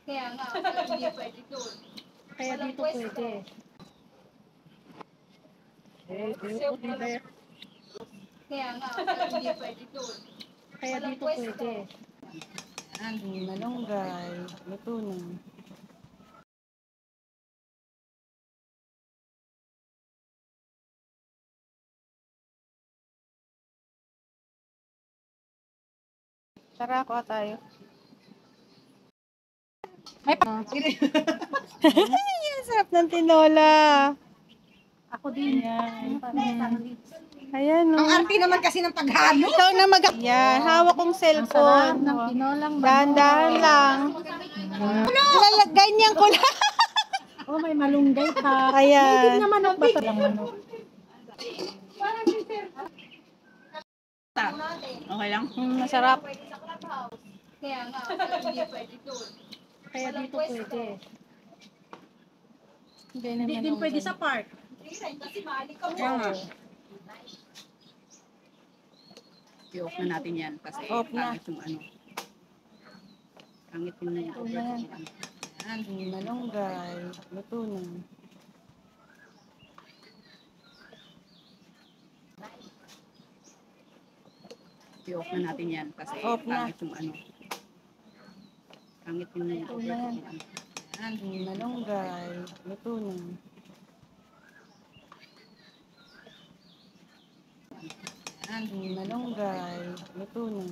Kaya nga, hindi pwede doon. Kaya Walang dito pwesto. pwede. Kaya nga, hindi pwede doon. Kaya Walang dito pwesto. pwede. Malunggay, luto na. Tara, kuha tayo. May Ang sarap ng tinola. ako din. Ayan, no. Ang arte naman kasi ng paghalo. Ikaw na mag... Yan, hawak kong Ang sarap cellphone. ng tinolang Dahan-dahan lang. Ganyan ko lang. Oh, may malunggay pa. Ayan. May manok ba lang manok? Okay lang? Masarap. Kaya nga, hindi pwede doon. Kaya dito pwede. Hindi Hindi din pwede sa park. Hindi rin, kasi mali ka Kaya nga. mo. I-off na natin yan kasi Off na. pangit yung ano. Pangit yung Malunggay, luto na. I-off na natin yan kasi Off na. pangit yung ano. Pangit yung Malunggay, luto na. Malunggay, luto na.